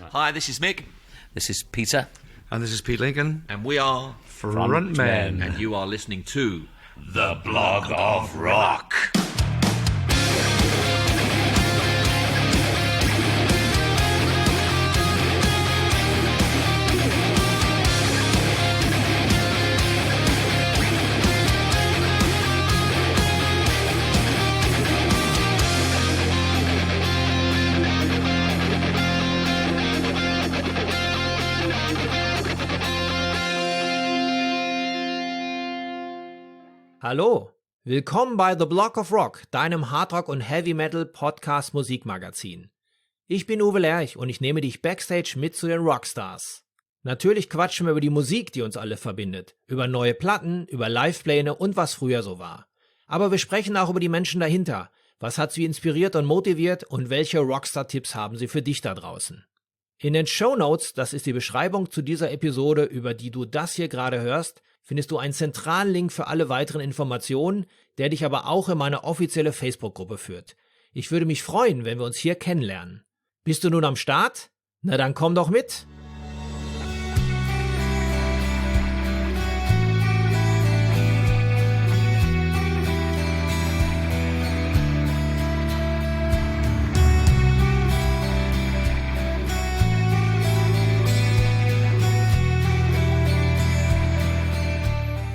Right. Hi, this is Mick. This is Peter. And this is Pete Lincoln. And we are FRONTM3N. And you are listening to The Blog of Rock. Hallo, willkommen bei The Block of Rock, deinem Hardrock- und Heavy-Metal-Podcast-Musikmagazin. Ich bin Uwe Lerch und ich nehme dich backstage mit zu den Rockstars. Natürlich quatschen wir über die Musik, die uns alle verbindet, über neue Platten, über Livepläne und was früher so war. Aber wir sprechen auch über die Menschen dahinter. Was hat sie inspiriert und motiviert und welche Rockstar-Tipps haben sie für dich da draußen? In den Shownotes, das ist die Beschreibung zu dieser Episode, über die du das hier gerade hörst, findest du einen zentralen Link für alle weiteren Informationen, der dich aber auch in meine offizielle Facebook-Gruppe führt. Ich würde mich freuen, wenn wir uns hier kennenlernen. Bist du nun am Start? Na dann komm doch mit!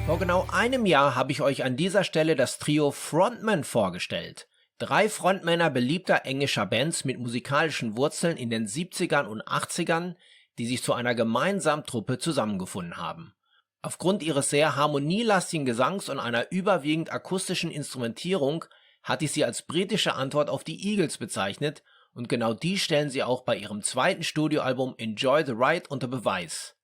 Vor genau einem Jahr habe ich euch an dieser Stelle das Trio Frontman vorgestellt. 3 Frontmänner beliebter englischer Bands mit musikalischen Wurzeln in den 70ern und 80ern, die sich zu einer gemeinsamen Truppe zusammengefunden haben. Aufgrund ihres sehr harmonielastigen Gesangs und einer überwiegend akustischen Instrumentierung hatte ich sie als britische Antwort auf die Eagles bezeichnet und genau die stellen sie auch bei ihrem zweiten Studioalbum Enjoy the Ride unter Beweis.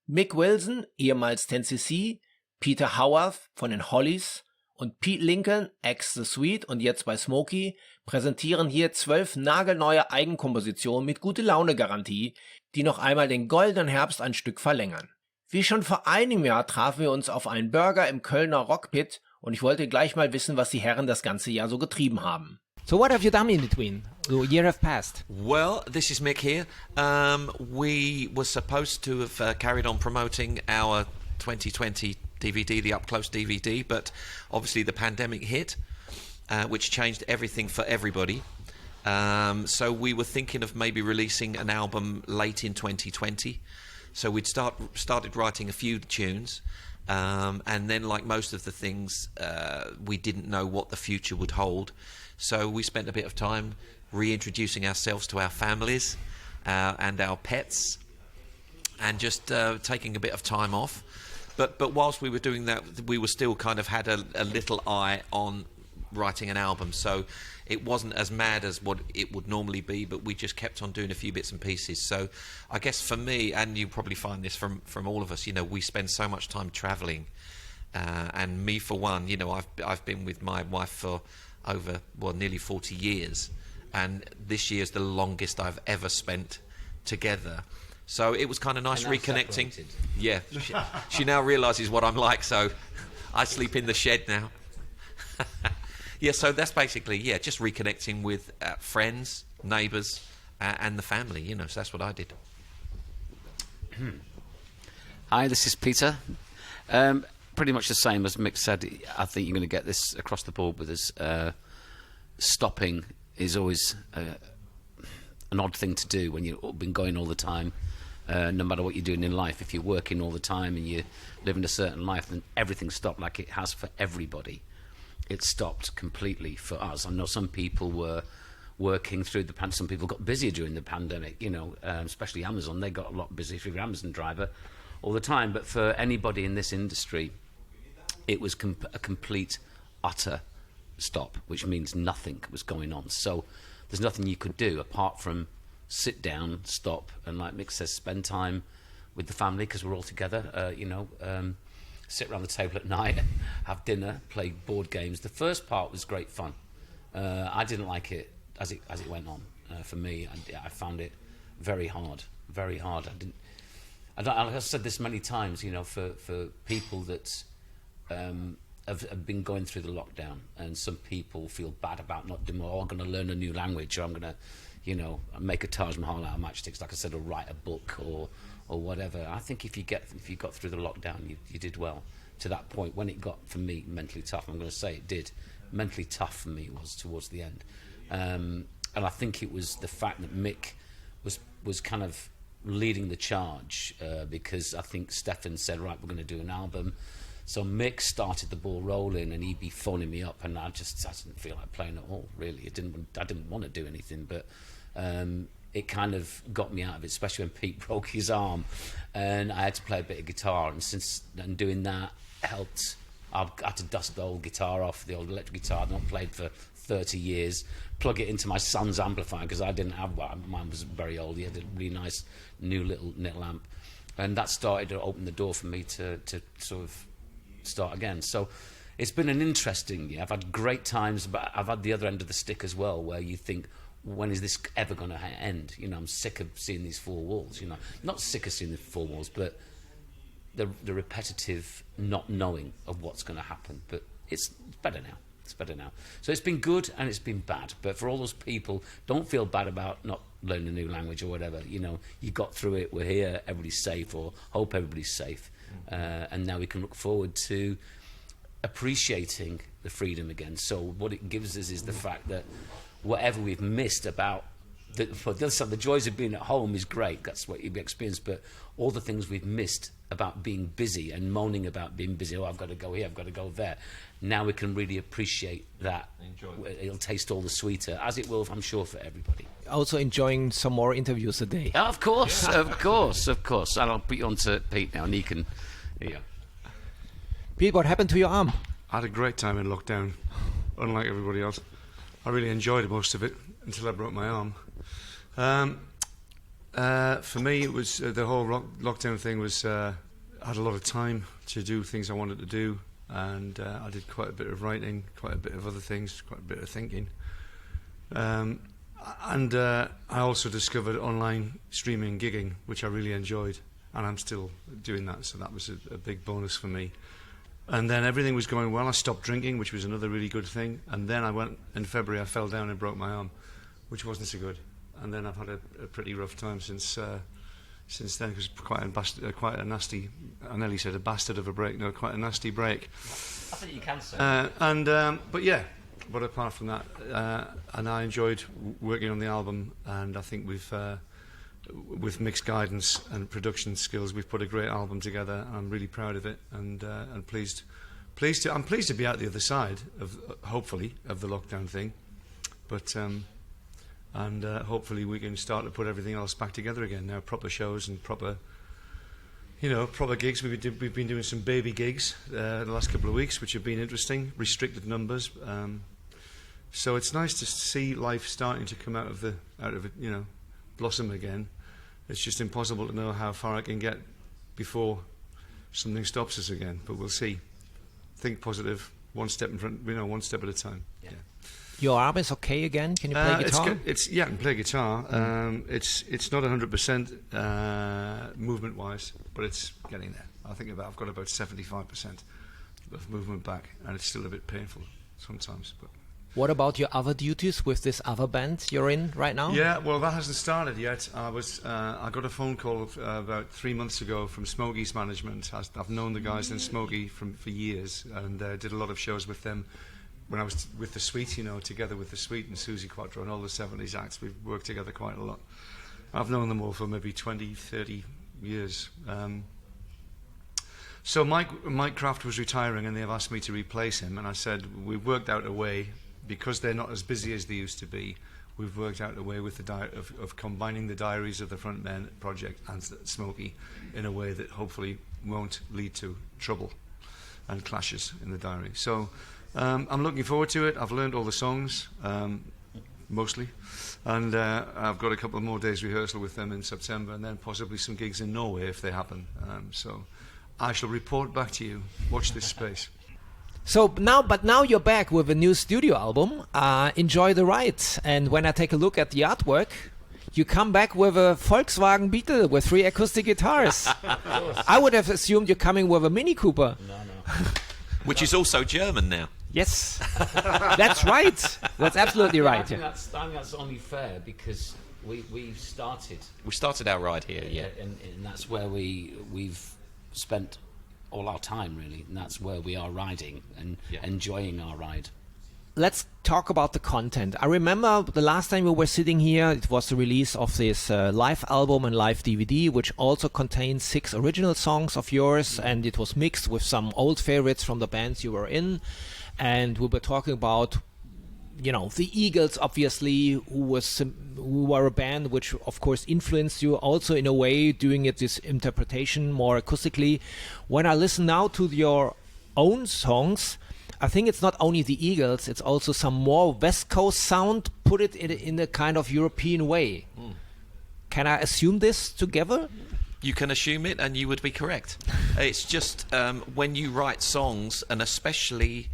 Mick Wilson, ehemals 10cc, Peter Howarth von den Hollies und Pete Lincoln, ex The Sweet und jetzt bei Smokey, präsentieren hier 12 nagelneue Eigenkompositionen mit Gute-Laune-Garantie, die noch einmal den goldenen Herbst ein Stück verlängern. Wie schon vor einem Jahr trafen wir uns auf einen Burger im Kölner Rockpit und ich wollte gleich mal wissen, was die Herren das ganze Jahr so getrieben haben. So what have you done in between? The year have passed. Well, this is Mick here. We were supposed to have carried on promoting our 2020 DVD, the up-close DVD, but obviously the pandemic hit, which changed everything for everybody. So we were thinking of maybe releasing an album late in 2020. So we'd started writing a few tunes, and then, like most of the things, we didn't know what the future would hold. So we spent a bit of time reintroducing ourselves to our families and our pets, and just taking a bit of time off. But whilst we were doing that, we were still kind of had a little eye on writing an album. So it wasn't as mad as what it would normally be, but we just kept on doing a few bits and pieces. So I guess for me, and you probably find this from all of us, you know, we spend so much time travelling. And me, for one, you know, I've been with my wife for over, nearly 40 years. And this year's the longest I've ever spent together. So it was kind of nice reconnecting. Separated. Yeah, she now realises what I'm like, so I sleep in the shed now. Yeah, so that's basically, just reconnecting with friends, neighbours, and the family, you know, so that's what I did. Hi, this is Peter. Pretty much the same as Mick said. I think you're going to get this across the board with us. Stopping is always an odd thing to do when you've been going all the time. No matter what you're doing in life, if you're working all the time and you're living a certain life, then everything stopped like it has for everybody. It stopped completely for us. I know some people were working through the pandemic. Some people got busier during the pandemic, you know, especially Amazon. They got a lot busier if you're an Amazon driver all the time. But for anybody in this industry, it was a complete, utter stop, which means nothing was going on. So there's nothing you could do apart from sit down, stop, and like Mick says, spend time with the family because we're all together, sit around the table at night, have dinner, play board games. The first part was great fun. I didn't like it as it went on. For me, I found it very hard. I've said this many times, you know, for people that have been going through the lockdown, and some people feel bad about not doing, I'm going to learn a new language, or I'm going to, make a Taj Mahal out of matchsticks, like I said, or write a book or whatever. I think if you got through the lockdown, you did well to that point. When it got, for me, mentally tough, I'm going to say it did. Mentally tough for me was towards the end. And I think it was the fact that Mick was kind of leading the charge, because I think Stefan said, right, we're going to do an album. So Mick started the ball rolling, and he'd be phoning me up, and I didn't feel like playing at all, really. I didn't want to do anything, but it kind of got me out of it, especially when Pete broke his arm, and I had to play a bit of guitar, and doing that helped. I had to dust the old guitar off, the old electric guitar I'd not played for 30 years, plug it into my son's amplifier, because I didn't have one. Mine was very old. He had a really nice new little amp, and that started to open the door for me to sort of start again. So it's been an interesting year. I've had great times, but I've had the other end of the stick as well, where you think, when is this ever going to end? I'm sick of seeing these four walls. Not sick of seeing the four walls, but the repetitive not knowing of what's going to happen. But it's better now. It's better now. So it's been good and it's been bad. But for all those people, don't feel bad about not learning a new language or whatever. You got through it. We're here. Everybody's safe, or hope everybody's safe. And now we can look forward to appreciating the freedom again. So what it gives us is the fact that whatever we've missed about the joys of being at home is great. That's what you've experienced. But all the things we've missed about being busy and moaning about being busy, I've got to go here, I've got to go there. Now we can really appreciate that. It'll taste all the sweeter, as it will, I'm sure, for everybody. Also enjoying some more interviews a day. Of course. And I'll put you on to Pete now, and he can... Yeah. Pete, what happened to your arm? I had a great time in lockdown, unlike everybody else. I really enjoyed most of it until I broke my arm. For me, it was the whole lockdown thing was I had a lot of time to do things I wanted to do, and I did quite a bit of writing, quite a bit of other things, quite a bit of thinking. And I also discovered online streaming gigging, which I really enjoyed, and I'm still doing that, so that was a big bonus for me. And then everything was going well. I stopped drinking, which was another really good thing. And then in February, I fell down and broke my arm, which wasn't so good. And then I've had a pretty rough time since then, because quite a nasty, I nearly said a bastard of a break, no, quite a nasty break. I think you can say. But apart from that, and I enjoyed working on the album, and I think we've, with Mick's guidance and production skills, we've put a great album together. I'm really proud of it, and pleased to be out the other side of, hopefully, of the lockdown thing. But hopefully we can start to put everything else back together again now. Proper shows and proper gigs. We've been doing some baby gigs the last couple of weeks, which have been interesting. Restricted numbers. So it's nice to see life starting to come out of it, blossom again. It's just impossible to know how far it can get before something stops us again. But we'll see. Think positive. One step in front. One step at a time. Yeah. Your arm is okay again? Can you play guitar? I can play guitar. It's not 100% movement-wise, but it's getting there. I think I've got about 75% of movement back, and it's still a bit painful sometimes. But what about your other duties with this other band you're in right now? Yeah, well, that hasn't started yet. I got a phone call about 3 months ago from Smokey's management. I've known the guys in Smokey for years, and did a lot of shows with them. When I was with the Suite, together with the Suite and Susie Quattro and all the 70s acts, we've worked together quite a lot. I've known them all for maybe 20, 30 years. So Mike Kraft was retiring, and they've asked me to replace him, and I said, we've worked out a way, because they're not as busy as they used to be, we've worked out a way with of combining the diaries of the Frontmen project and Smokey in a way that hopefully won't lead to trouble and clashes in the diary. So I'm looking forward to it. I've learned all the songs, mostly, and I've got a couple of more days rehearsal with them in September, and then possibly some gigs in Norway if they happen. So I shall report back to you. Watch this space. So now you're back with a new studio album. Enjoy the ride. And when I take a look at the artwork, you come back with a Volkswagen Beetle with 3 acoustic guitars. I would have assumed you're coming with a Mini Cooper. No. Which is also German now. Yes, that's right. That's absolutely right. I think that's only fair because we started. We started our ride here, yeah. And that's where we've spent all our time, really. And that's where we are riding and enjoying our ride. Let's talk about the content. I remember the last time we were sitting here, it was the release of this live album and live DVD, which also contains 6 original songs of yours, and it was mixed with some old favorites from the bands you were in. And we were talking about, the Eagles, obviously, who were a band which, of course, influenced you also in a way, doing it this interpretation more acoustically. When I listen now to your own songs, I think it's not only the Eagles, it's also some more West Coast sound, put it in a kind of European way. Can I assume this together? You can assume it, and you would be correct. It's just when you write songs, and especially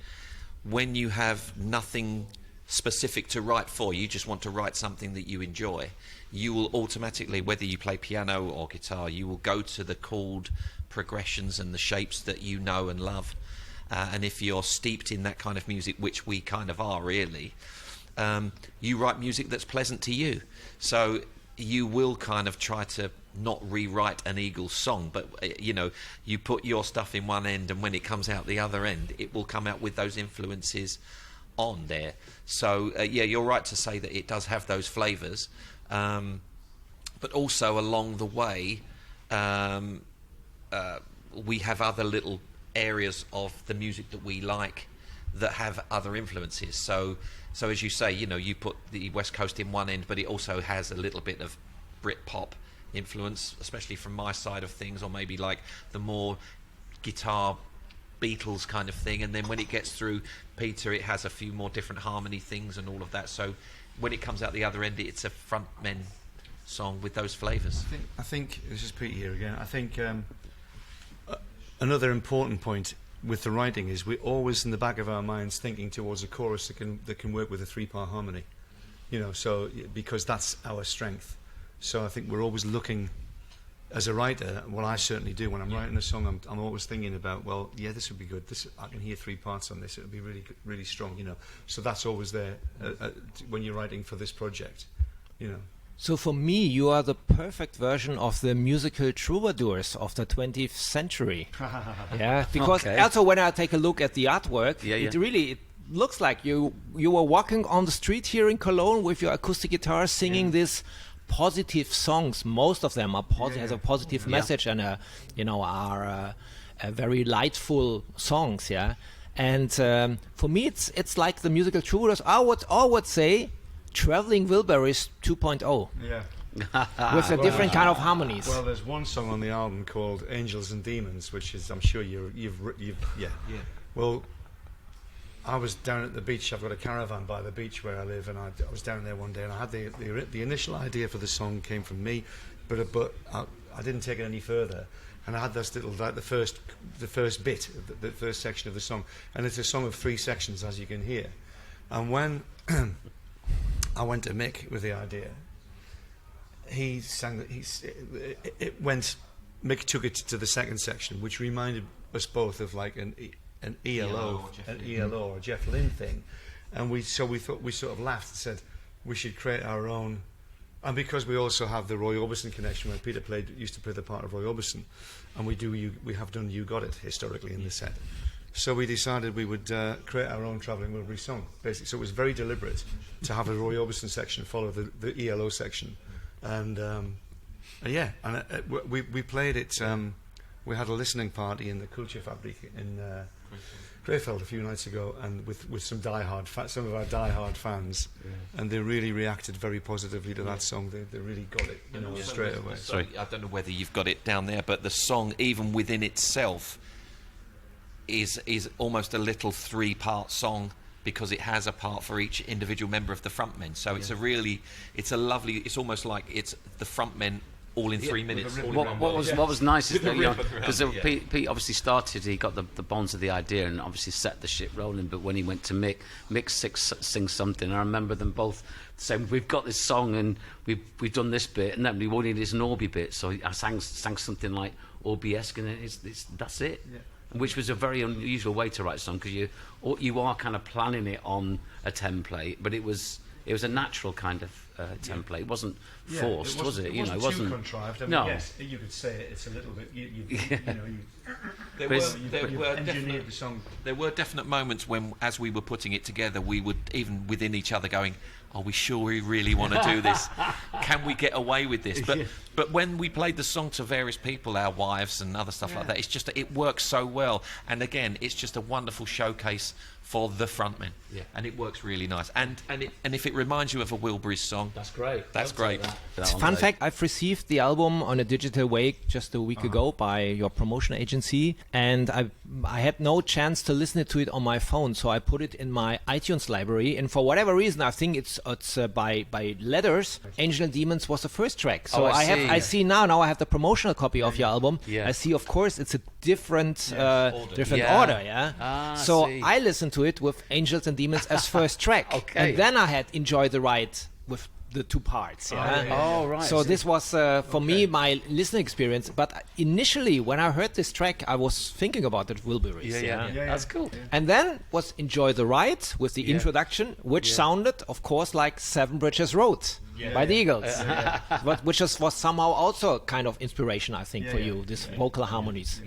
when you have nothing specific to write for, you just want to write something that you enjoy, you will automatically, whether you play piano or guitar, you will go to the chord progressions and the shapes that you know and love. And if you're steeped in that kind of music, which we kind of are really, you write music that's pleasant to you. So you will kind of try to not rewrite an Eagles song, but you put your stuff in one end, and when it comes out the other end, it will come out with those influences on there. So you're right to say that it does have those flavors, but also along the way we have other little areas of the music that we like that have other influences. So as you say, you put the West Coast in one end, but it also has a little bit of Britpop influence, especially from my side of things, or maybe like the more guitar Beatles kind of thing. And then when it gets through Peter, it has a few more different harmony things and all of that. So when it comes out the other end, it's a frontmen song with those flavors. I think this is Pete here again. I think another important point with the writing is we're always in the back of our minds thinking towards a chorus that can work with a 3-part harmony, so because that's our strength. So I think we're always looking, as a writer, what I certainly do when I'm writing a song, I'm always thinking about, well, this would be good. I can hear 3 parts on this. It would be really, really strong. So that's always there when you're writing for this project. So for me, you are the perfect version of the musical troubadours of the 20th century. Because also when I take a look at the artwork, it looks like you were walking on the street here in Cologne with your acoustic guitar, singing this positive songs. Most of them are has a positive message and are very lightful songs. And for me, it's like the musical troubadours. I would say Traveling Wilburys 2.0. With a different kind of harmonies. Well, there's one song on the album called Angels and Demons, which is, I'm sure you've Well, I was down at the beach. I've got a caravan by the beach where I live, and I was down there one day, and I had the initial idea for the song came from me, but I didn't take it any further, and I had this little, like the first bit, the first section of the song, and it's a song of 3 sections, as you can hear. And when I went to Mick with the idea, he sang that Mick took it to the second section, which reminded us both of like an ELO or Jeff Lynne thing, and we sort of laughed and said we should create our own. And because we also have the Roy Orbison connection, where Peter used to play the part of Roy Orbison, and we have done You Got It historically in the set. So we decided we would create our own Travelling Wilbury song, basically. So it was very deliberate to have a Roy Orbison section follow the ELO section, and we played it. We had a listening party in the Culture Fabric in Krefeld a few nights ago, and with some some of our diehard fans, and they really reacted very positively to that song. They really got it, straight away. Sorry, I don't know whether you've got it down there, but the song, even within itself, is almost a little 3-part song, because it has a part for each individual member of the frontmen. So it's a lovely. It's almost like it's the frontmen all in 3 minutes. What was nice is that, because Pete obviously started, he got the bonds of the idea and obviously set the ship rolling, but when he went to Mick sings something, I remember them both saying, we've got this song and we've done this bit, and then we wanted this an Orby bit, so I sang something like Orby-esque, and that's it. which was a very unusual way to write a song, because you are kind of planning it on a template, but it was a natural kind of template. It wasn't forced, was it? It wasn't too contrived. I mean, no. Yes, you could say it's a little bit. There were engineered the song. There were definite moments when, as we were putting it together, we would even within each other going, "Are we sure we really want to do this? Can we get away with this?" But when we played the song to various people, our wives and other stuff like that, it's just it works so well. And again, it's just a wonderful showcase for the frontmen, and it works really nice. And if it reminds you of a Wilburys song, That's great. That's great. Fun fact, I've received the album on a digital way just a week ago by your promotion agency, and I had no chance to listen to it on my phone, so I put it in my iTunes library, and for whatever reason, I think it's by letters, Angel and Demons was the first track. So I see now I have the promotional copy of your album. Yeah. I see, of course, it's a different order, so I listened to it with Angels and Demons as first track. Okay. And then I had Enjoy the Ride with the two parts. Right. So this was, for me, my listening experience. But initially, when I heard this track, I was thinking about it Wilburys. That's cool. And then was Enjoy the Ride with the introduction, which sounded, of course, like Seven Bridges Road by the Eagles. Which was somehow also kind of inspiration, I think, for you, this vocal harmonies.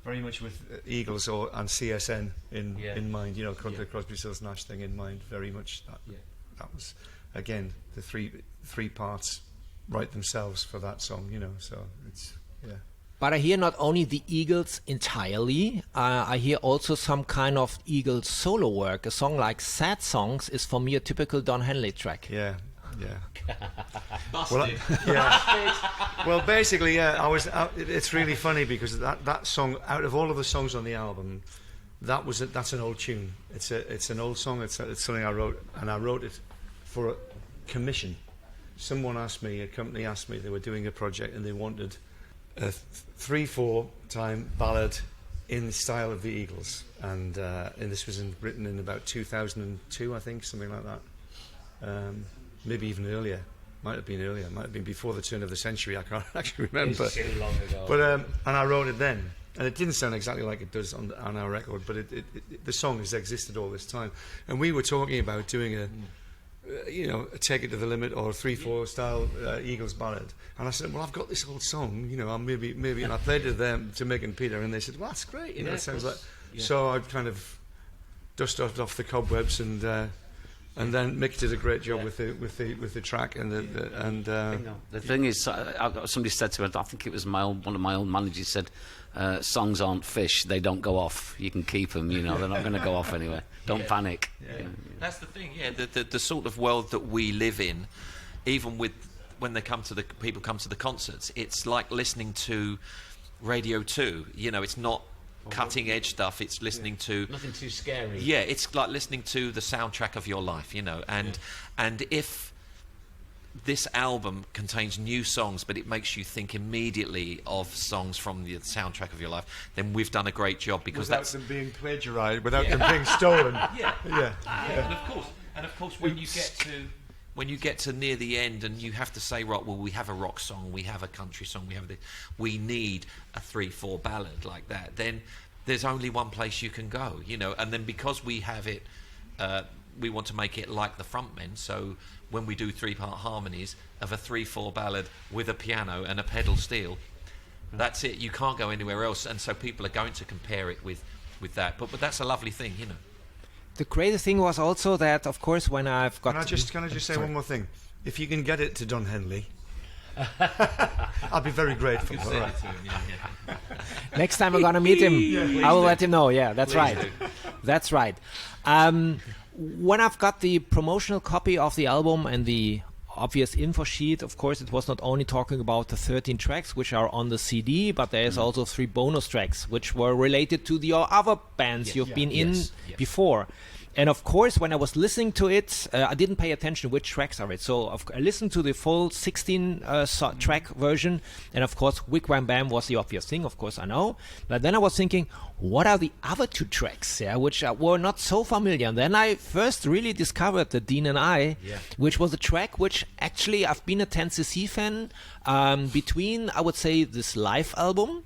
Very much with Eagles and CSN in mind, the Crosby, Stills, Nash thing in mind. Very much that was, again, the three parts write themselves for that song, So it's But I hear not only the Eagles entirely, I hear also some kind of Eagles solo work. A song like Sad Songs is for me a typical Don Henley track. Yeah. Busted. Well, basically, it's really funny because that song, out of all of the songs on the album, that's an old tune. It's an old song. It's something I wrote, and I wrote it for a commission. A company asked me, they were doing a project and they wanted a 3/4 time ballad in the style of the Eagles, and this was written in about 2002, I think, something like that. Maybe even earlier. Might have been earlier. Might have been before the turn of the century. I can't actually remember. It's so long ago. But and I wrote it then, and it didn't sound exactly like it does on our record. But the song has existed all this time, and we were talking about doing a Take It to the Limit or a 3/4 style Eagles ballad. And I said, well, I've got this old song, maybe, and I played it to them, to Mick and Peter, and they said, well, that's great. It sounds like. Yeah. So I kind of dusted off the cobwebs and then Mick did a great job with the track the thing is, somebody said to me, I think it was one of my old managers said, songs aren't fish, they don't go off. You can keep them, they're not going to go off anyway. Don't panic. That's the thing. The sort of world that we live in, even when people come to the concerts, it's like listening to Radio 2. It's not cutting edge stuff. It's listening to nothing too scary. Yeah, it's like listening to the soundtrack of your life, and if this album contains new songs, but it makes you think immediately of songs from the soundtrack of your life, then we've done a great job, because without them being plagiarized, without them being stolen. And of course, when you get to near the end and you have to say, right, well, we have a rock song, we have a country song, we need a 3/4 ballad like that, then there's only one place you can go, and then because we have it, we want to make it like the Frontmen, so when we do 3-part harmonies of a 3/4 ballad with a piano and a pedal steel, that's it, you can't go anywhere else, and so people are going to compare it with that, but that's a lovely thing, The greatest thing was also that, of course, when I've got... Can I just say one more thing? If you can get it to Don Henley, I'll be very grateful. Next time we're going to meet him, I will let him know. Yeah, that's right. That's right. When I've got the promotional copy of the album and the obvious info sheet, of course, it was not only talking about the 13 tracks which are on the CD, but there's also 3 bonus tracks which were related to your other bands you've been in before. And of course, when I was listening to it, I didn't pay attention which tracks are it. So I listened to the full 16 track version, and of course, Wick Wham Bam was the obvious thing. Of course, I know. But then I was thinking, what are the other 2 tracks, which were not so familiar? And then I first really discovered the Dean and I, which was a track which actually I've been a 10cc fan between, I would say, this live album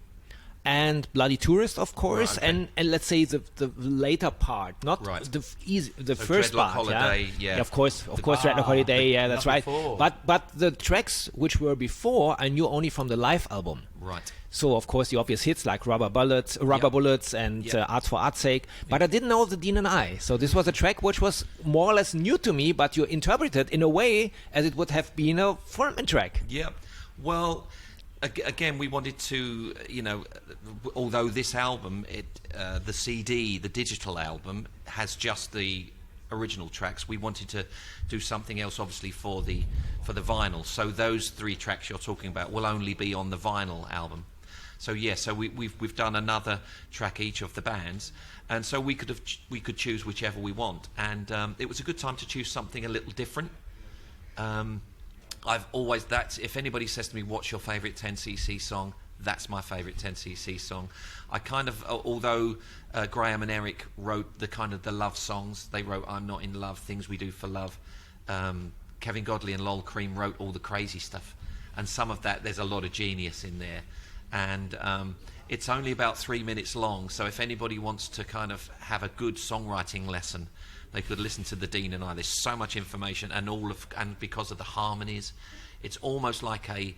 and Bloody Tourist, of course, Right, okay. and let's say the later part, not Right. the So first Dreadlock part. Holiday, yeah. Of course, Dreadlock Holiday, yeah, that's not right. before. But the tracks which were before, I knew only from the live album. Right. So of course the obvious hits like Rubber Bullets, and Yep. Art for Art's Sake. But I didn't know the Dean and I. So this was a track which was more or less new to me, but you interpreted in a way as it would have been a frontman track. Yeah. Well, again, we wanted to, although this album, the CD, the digital album, has just the original tracks, we wanted to do something else, obviously, for the vinyl. So those 3 tracks you're talking about will only be on the vinyl album. So yeah, so we've done another track each of the bands, and so we could choose whichever we want, and it was a good time to choose something a little different. I've always, if anybody says to me, what's your favourite 10cc song, that's my favourite 10cc song. I kind of, although Graham and Eric wrote the love songs, they wrote I'm Not in Love, Things We Do for Love. Kevin Godley and Lol Cream wrote all the crazy stuff, and some of that, there's a lot of genius in there, and it's only about 3 minutes long, so if anybody wants to kind of have a good songwriting lesson, they could listen to the Dean and I. There's so much information, and because of the harmonies, it's almost like a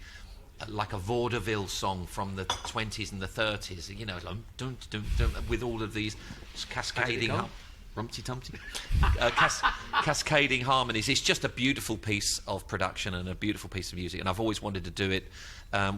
vaudeville song from the 20s and the 30s, like, dun, dun, dun, with all of these cascading cascading harmonies. It's just a beautiful piece of production and a beautiful piece of music, and I've always wanted to do it.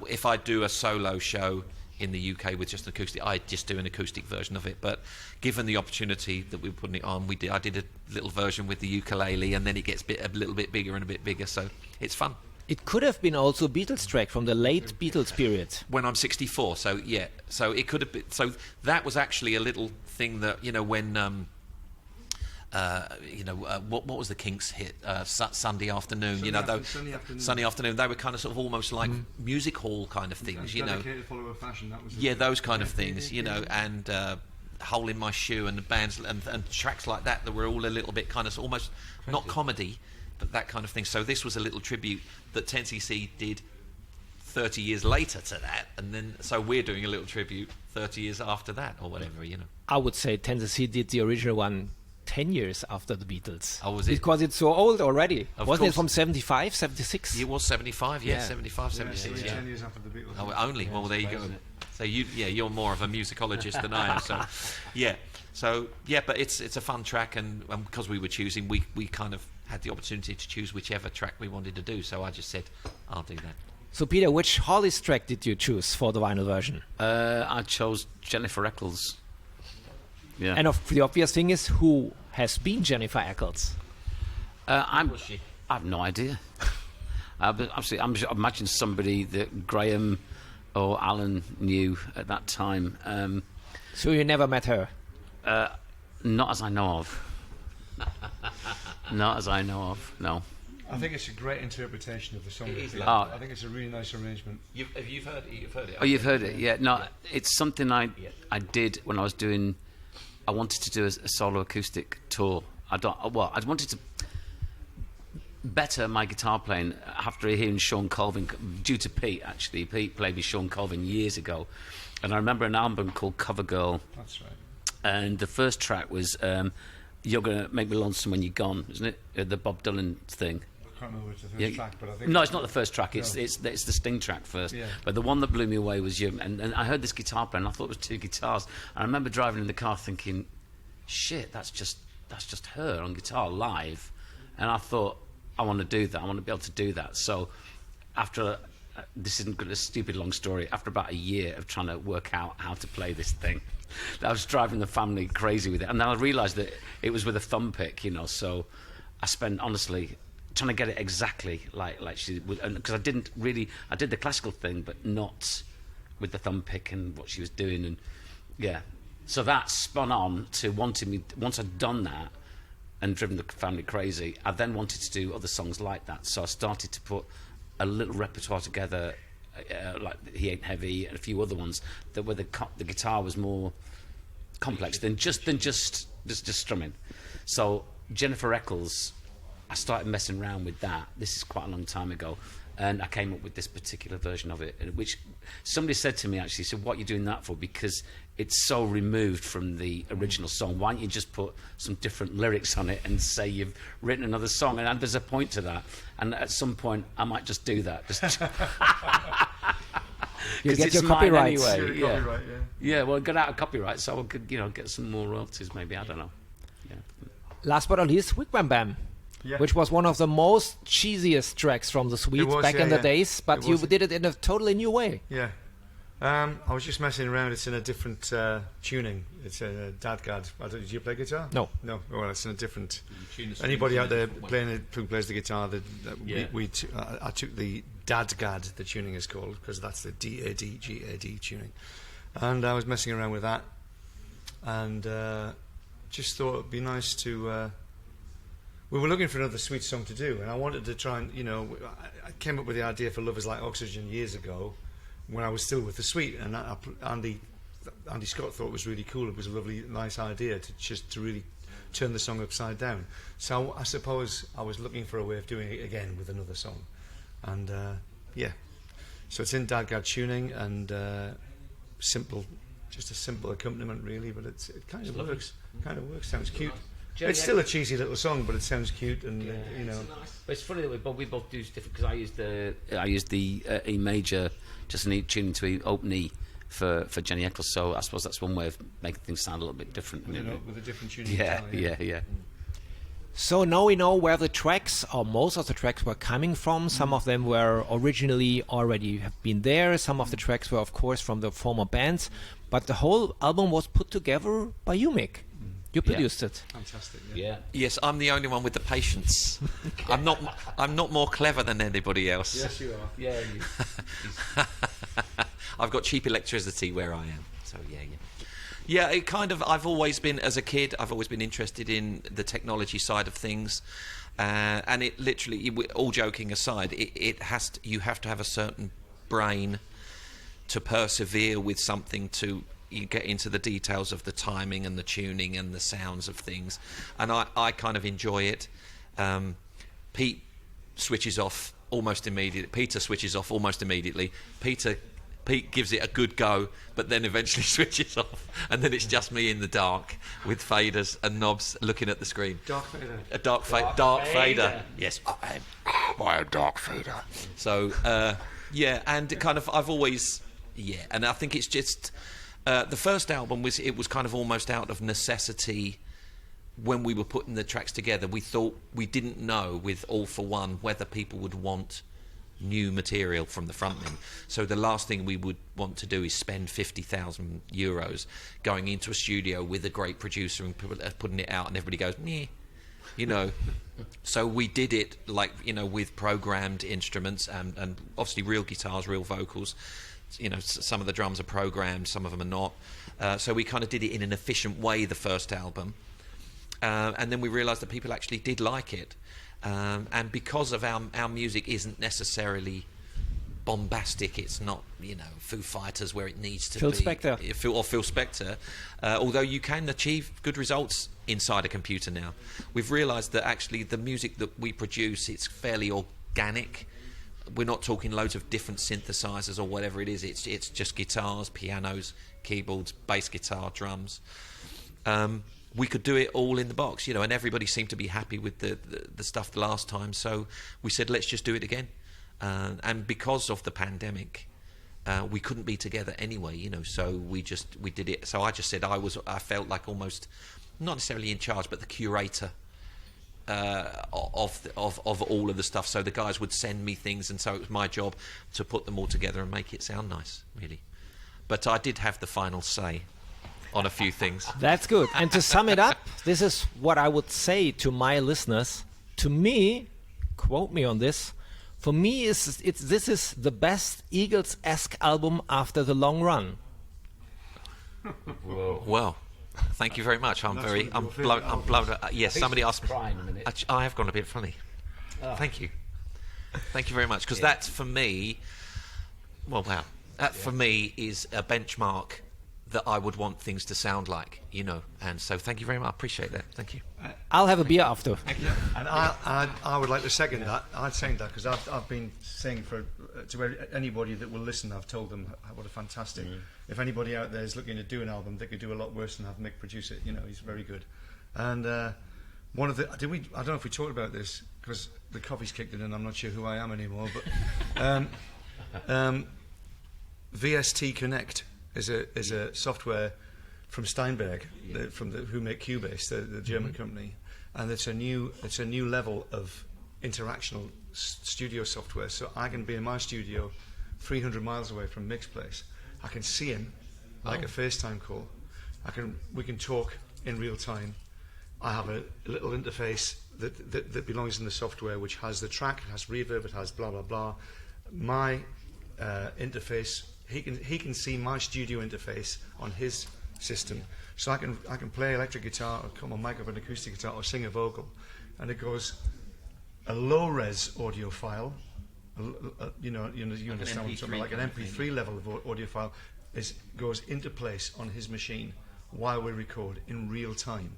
If I do a solo show in the UK with just an acoustic, I'd just do an acoustic version of it, but given the opportunity that we were putting it on, I did a little version with the ukulele, and then it gets a little bit bigger and a bit bigger, so it's fun. It could have been also a Beatles track from the late Beatles period. When I'm 64, so yeah, so it could have been. So that was actually a little thing that when what was the Kinks hit? Sunday Afternoon. Sunday Afternoon. They were kind of sort of almost like music hall kind of things. Dedicated follower fashion. That was Those kind of things. And Hole in My Shoe and the bands and tracks like that were all a little bit kind of almost not comedy, but that kind of thing. So this was a little tribute that 10cc did 30 years later to that, and then so we're doing a little tribute 30 years after that, or whatever. I would say 10cc did the original one 10 years after the Beatles. Oh, was it? Because it's so old already. Wasn't course. it from 75, 76? It was 75, Yeah. 75, 76, yeah. 10 years after the Beatles. Oh, only? Well, there you go. So you're more of a musicologist than I am. So, but it's a fun track, and because we were choosing, we kind of had the opportunity to choose whichever track we wanted to do. So I just said, I'll do that. So Peter, which Hollies track did you choose for the vinyl version? I chose Jennifer Eccles. Yeah. And the obvious thing is, who has been Jennifer Eccles? I have no idea. I'm imagine somebody that Graham or Alan knew at that time. So you never met her? Not as I know of. Not as I know of, no. I think it's a great interpretation of the song. I think it's a really nice arrangement. You've heard it? Oh, you've heard it, yeah. No, it's something I did when I was doing... I wanted to do a solo acoustic tour. I wanted to better my guitar playing after hearing Sean Colvin, due to Pete, actually. Pete played with Sean Colvin years ago. And I remember an album called Cover Girl. That's right. And the first track was You're Gonna Make Me Lonesome When You're Gone, isn't it? The Bob Dylan thing. I can't remember which the first track, but I think... No, it's not the first track. It's the Sting track first. Yeah. But the one that blew me away was you. And I heard this guitar playing, and I thought it was 2 guitars. And I remember driving in the car thinking, shit, that's just her on guitar live. And I thought, I want to do that. I want to be able to do that. So after... this isn't a stupid long story. After about a year of trying to work out how to play this thing, I was driving the family crazy with it. And then I realised that it was with a thumb pick, so I spent, honestly... trying to get it exactly like she would, because I did the classical thing, but not with the thumb pick and what she was doing, and so that spun on to wanting me. Once I'd done that and driven the family crazy, I then wanted to do other songs like that. So I started to put a little repertoire together, like He Ain't Heavy and a few other ones that where the guitar was more complex than just strumming. So Jennifer Eccles, I started messing around with that. This is quite a long time ago. And I came up with this particular version of it, which somebody said to me, actually, said, what are you doing that for? Because it's so removed from the original song. Why don't you just put some different lyrics on it and say you've written another song? And there's a point to that. And at some point, I might just do that. Just You get it's your mine copyrights. anyway. Yeah. Copyright, Yeah, well, get out of copyright so I could, get some more royalties maybe. I don't know. Yeah. Last but not least, Wigwam Bam. Yeah. Which was one of the most cheesiest tracks from the Swedes was, back yeah, in the yeah. days, but It you was. did it in a totally new way. Yeah. I was just messing around. It's in a different tuning. It's a dadgad. Did you play guitar? No. No. Well, it's in a different. Anybody out there who plays the guitar? I took the dadgad. The tuning is called because that's the D-A-D-G-A-D tuning, and I was messing around with that, and just thought it'd be nice to. We were looking for another sweet song to do, and I wanted to try and I came up with the idea for "Love Is Like Oxygen" years ago, when I was still with the Sweet, and Andy Scott thought it was really cool. It was a lovely, nice idea to really turn the song upside down. So I suppose I was looking for a way of doing it again with another song, and so it's in dadgad tuning and just a simple accompaniment really, but it kind of works. Sounds cute. It's still a cheesy little song, but it sounds cute, and But it's funny that we both do different, because I used the E major, just an E tuning to E, open E for Jenny Eccles. So I suppose that's one way of making things sound a little bit different. with a different tuning. Yeah, style, yeah. So now we know where the tracks, or most of the tracks, were coming from. Some of them were originally already have been there. Some of the tracks were, of course, from the former bands. But the whole album was put together by you, Mick. You produced it. Fantastic. Yeah. Yes, I'm the only one with the patience. I'm not more clever than anybody else. Yes, you are. Yeah. I've got cheap electricity where I am. So yeah. It kind of. I've always been, as a kid, I've always been interested in the technology side of things, and it literally, all joking aside, you have to have a certain brain to persevere with something, to you get into the details of the timing and the tuning and the sounds of things, and I kind of enjoy it. Pete switches off almost immediately. Peter switches off almost immediately. Pete gives it a good go, but then eventually switches off, and then it's just me in the dark with faders and knobs looking at the screen. Dark fader. A dark fader. Yes, I am a dark fader. So and it kind of I've always and I think it's just the first album was kind of almost out of necessity. When we were putting the tracks together, we thought, we didn't know with All For One whether people would want new material from the frontmen. So the last thing we would want to do is spend €50,000 going into a studio with a great producer and putting it out, and everybody goes, meh, So we did it with programmed instruments and obviously real guitars, real vocals. Some of the drums are programmed, some of them are not. So we kind of did it in an efficient way, the first album. And then we realised that people actually did like it. And because of our music isn't necessarily bombastic, it's not, Foo Fighters where it needs to Phil be. Spector. Or Phil Spector. Although you can achieve good results inside a computer now. We've realised that actually the music that we produce, it's fairly organic. We're not talking loads of different synthesizers or whatever it is. It's just guitars, pianos, keyboards, bass guitar, drums. We could do it all in the box, and everybody seemed to be happy with the stuff the last time. So we said, let's just do it again. And because of the pandemic, we couldn't be together anyway, So we did it. So I just said I felt like almost not necessarily in charge, but the curator of all of the stuff. So the guys would send me things, and so it was my job to put them all together and make it sound nice, really. But I did have the final say on a few things. That's good. And to sum it up, this is what I would say to my listeners. To me, quote me on this, for me, this is the best Eagles-esque album after the long run. Whoa. Well, thank you very much. I'm blown. Yes, somebody asked me. Crying a minute. I have gone a bit funny. Thank you very much, because that for me, for me is a benchmark that I would want things to sound like, you know. And so thank you very much. I appreciate that. Thank you. I'll have a beer after. And I would like to second that. I'd second that because I've been saying to anybody that will listen, I've told them what a fantastic. If anybody out there is looking to do an album, they could do a lot worse than have Mick produce it. You know, he's very good. And one of the I don't know if we talked about this because the coffee's kicked in and I'm not sure who I am anymore. But Vst Connect is a software from Steinberg, who make Cubase, the German company, and it's a new level of interactional studio software. So I can be in my studio, 300 miles away from Mick's place. I can see him like a FaceTime call. We can talk in real time. I have a little interface that belongs in the software, which has the track, it has reverb, it has blah blah blah. My interface. He can see my studio interface on his system, so I can play electric guitar or come on mic up an acoustic guitar or sing a vocal, and it goes a low res audio file. You understand what I'm talking about, like an MP3 level of audio file goes into place on his machine while we record in real time.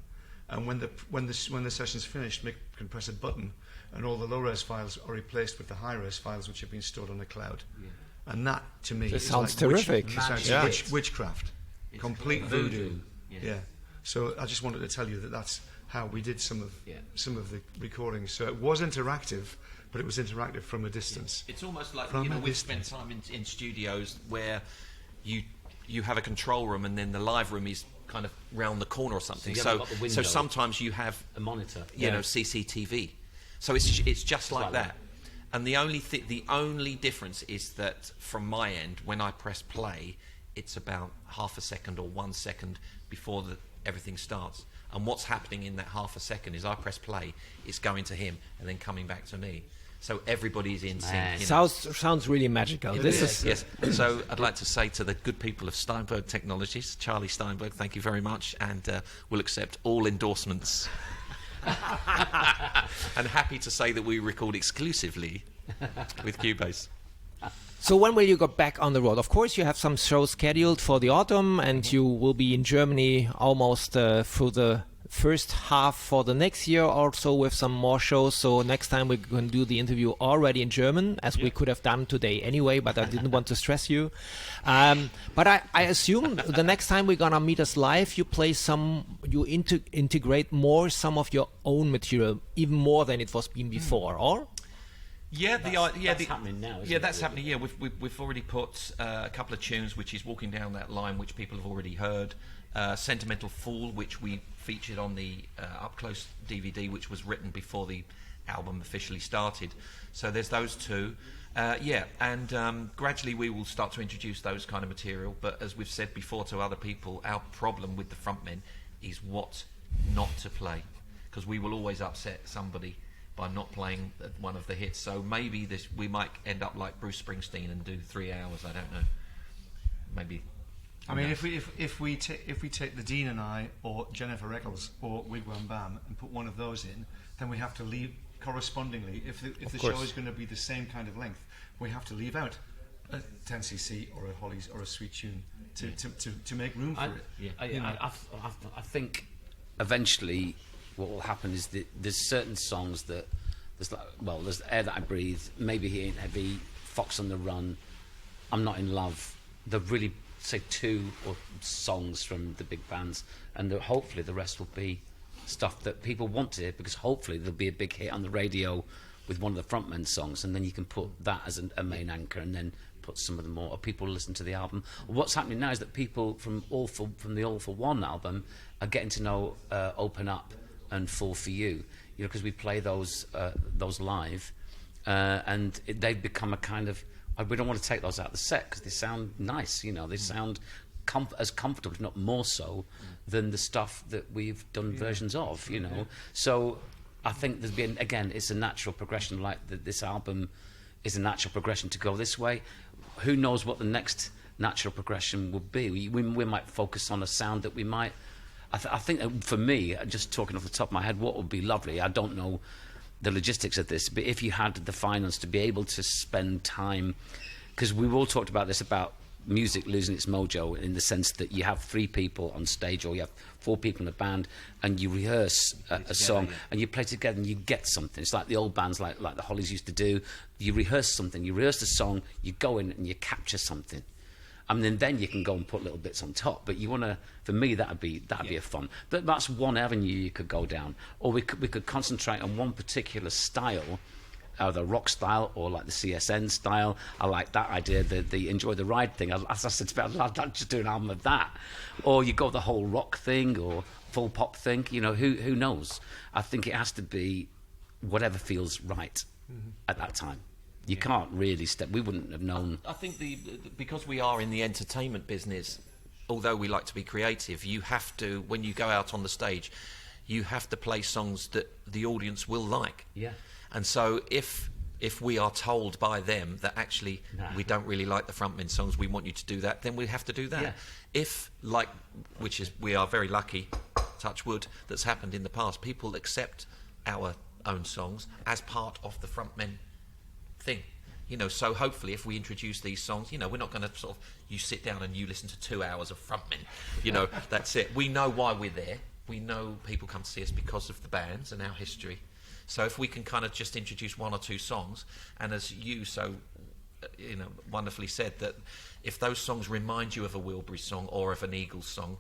And when the session's finished, Mick can press a button, and all the low res files are replaced with the high res files which have been stored on the cloud. Yeah. And that, to me, sounds like terrific. Witchcraft, it's complete voodoo. Yeah. So I just wanted to tell you that's how we did some of the recordings. So it was interactive, but it was interactive from a distance. It's almost like we've spent time in studios where you have a control room and then the live room is kind of round the corner or something. So sometimes you have a monitor, CCTV. So it's just like that. And the only difference is that from my end, when I press play, it's about half a second or 1 second before everything starts. And what's happening in that half a second is I press play, it's going to him and then coming back to me. So everybody's in sync. Sounds really magical. Yes. So I'd like to say to the good people of Steinberg Technologies, Charlie Steinberg, thank you very much, and we'll accept all endorsements. And happy to say that we record exclusively with Cubase. So when will you go back on the road? Of course, you have some shows scheduled for the autumn, and you will be in Germany almost through the first half for the next year, also with some more shows. So next time we're going to do the interview already in German, as we could have done today anyway, but I didn't want to stress you. But I assume the next time we're going to meet us live, you play integrate more some of your own material, even more than it was been before, or? That's happening now. That's happening. Yeah, we've already put a couple of tunes, which is Walking Down That Line, which people have already heard. Sentimental Fool, which we featured on the Up Close DVD, which was written before the album officially started. So there's those two. And gradually we will start to introduce those kind of material. But as we've said before to other people, our problem with the frontmen is what not to play, because we will always upset somebody by not playing one of the hits. So maybe we might end up like Bruce Springsteen and do 3 hours. I don't know. Maybe. I mean, if we take the Dean and I, or Jennifer Eccles, or Wigwam Bam, and put one of those in, then we have to leave correspondingly. If the show is going to be the same kind of length, we have to leave out a 10cc or a Hollies or a Sweet Tune to make room for it. I think eventually what will happen is that there's certain songs that there's Air That I Breathe, Maybe He Ain't Heavy, Fox on the Run, I'm Not in Love. They're really, say, 2 or songs from the big bands, and hopefully the rest will be stuff that people want to hear, because hopefully there'll be a big hit on the radio with one of the frontmen songs, and then you can put that as a main anchor, and then put some of the more, or people listen to the album. What's happening now is that people from the All For One album are getting to know Open Up and Fall For You, because we play those live, and they've become a kind of, we don't want to take those out of the set because they sound nice, they sound as comfortable, if not more so, than the stuff that we've done versions of, So I think there's been, again, it's a natural progression, like this album is a natural progression to go this way. Who knows what the next natural progression will be? We might focus on a sound that we might... I think that for me, just talking off the top of my head, what would be lovely, I don't know the logistics of this, but if you had the finance to be able to spend time, because we've all talked about this, about music losing its mojo in the sense that you have 3 people on stage or you have 4 people in a band and you rehearse a song and you play together and you get something. It's like the old bands like the Hollies used to do. You rehearse something, you rehearse the song, you go in and you capture something. And then you can go and put little bits on top. But you want to, for me, that'd be a fun. That's one avenue you could go down. Or we could concentrate on one particular style, either rock style or like the CSN style. I like that idea, the Enjoy the Ride thing. As I said, I'd just do an album of that. Or you go the whole rock thing or full pop thing. You know, who knows? I think it has to be whatever feels right at that time. You can't really we wouldn't have known. I think because we are in the entertainment business, although we like to be creative, you have to, when you go out on the stage, you have to play songs that the audience will like. Yeah. And so if we are told by them that actually we don't really like the frontmen songs, we want you to do that, then we have to do that. Yeah. We are very lucky, touch wood, that's happened in the past. People accept our own songs as part of the frontmen thing, you know. So hopefully, if we introduce these songs, you know, we're not going to sort of you sit down and you listen to 2 hours of frontmen, you know. That's it. We know why we're there. We know people come to see us because of the bands and our history. So if we can kind of just introduce 1 or 2 songs, and as you so, you know, wonderfully said, that if those songs remind you of a Wilbury song or of an Eagles song,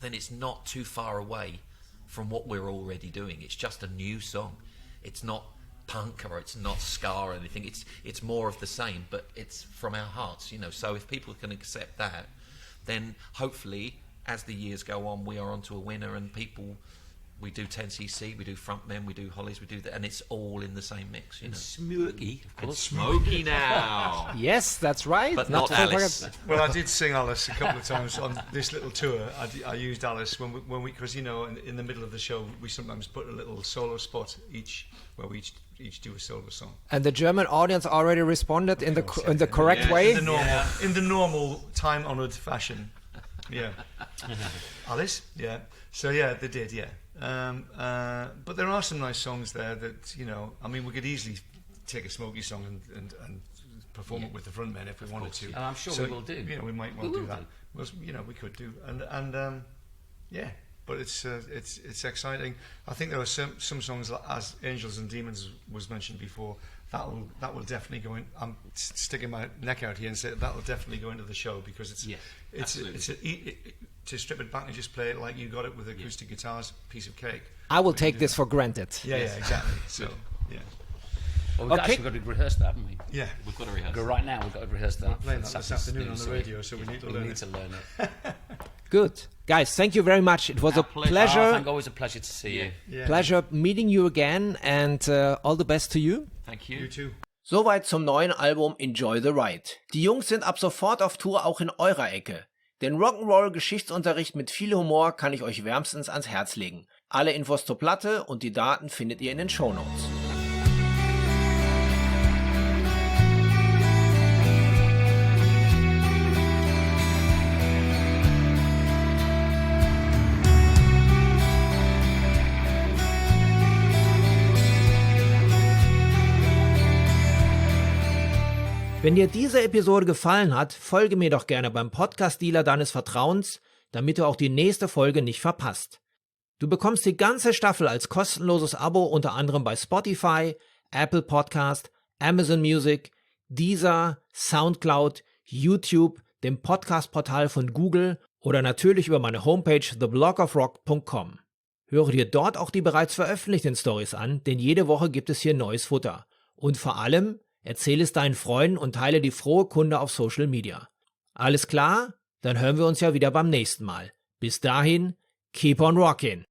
then it's not too far away from what we're already doing. It's just a new song. It's not punk or it's not ska or anything. It's more of the same, but it's from our hearts, you know. So if people can accept that, then hopefully as the years go on, we are onto a winner, and we do 10cc, we do frontmen, we do Hollies, we do that, and it's all in the same mix, you know. Smoky, of course. Smoky now. Yes, that's right. But not to Alice. forget. Well, I did sing Alice a couple of times on this little tour. I used Alice when we because, you know, in the middle of the show we sometimes put a little solo spot where we each do a solo song. And the German audience already responded in the correct way. In the normal time-honoured fashion. Yeah. Alice? Yeah. So yeah, they did, yeah. But there are some nice songs there that, you know, I mean, we could easily take a Smokey song and perform it with the frontmen if we wanted to. And I'm sure we will do. You know, we might well do that. Well, you know, we could do. And yeah, but it's exciting. I think there are some songs, as Angels and Demons was mentioned before, that will definitely go in. I'm sticking my neck out here and say that will definitely go into the show, because to strip it back and just play it like you got it with acoustic guitars, piece of cake. I will take this for granted. Yeah, exactly. So, yeah. Well, we've actually got to rehearse that, haven't we? Yeah. We've got to rehearse. Right now, we've got to rehearse that. We're playing that this afternoon on the radio, so we need to learn it. Good. Guys, thank you very much. It was a pleasure. Always a pleasure to see you. Yeah. Pleasure meeting you again, and all the best to you. Thank you. You too. Soweit zum neuen Album Enjoy the Ride. Die Jungs sind ab sofort auf Tour auch in eurer Ecke. Den Rock'n'Roll-Geschichtsunterricht mit viel Humor kann ich euch wärmstens ans Herz legen. Alle Infos zur Platte und die Daten findet ihr in den Shownotes. Wenn dir diese Episode gefallen hat, folge mir doch gerne beim Podcast-Dealer deines Vertrauens, damit du auch die nächste Folge nicht verpasst. Du bekommst die ganze Staffel als kostenloses Abo unter anderem bei Spotify, Apple Podcast, Amazon Music, Deezer, Soundcloud, YouTube, dem Podcast-Portal von Google oder natürlich über meine Homepage theblogofrock.com. Höre dir dort auch die bereits veröffentlichten Stories an, denn jede Woche gibt es hier neues Futter. Und vor allem, erzähle es deinen Freunden und teile die frohe Kunde auf Social Media. Alles klar? Dann hören wir uns ja wieder beim nächsten Mal. Bis dahin, keep on rockin'!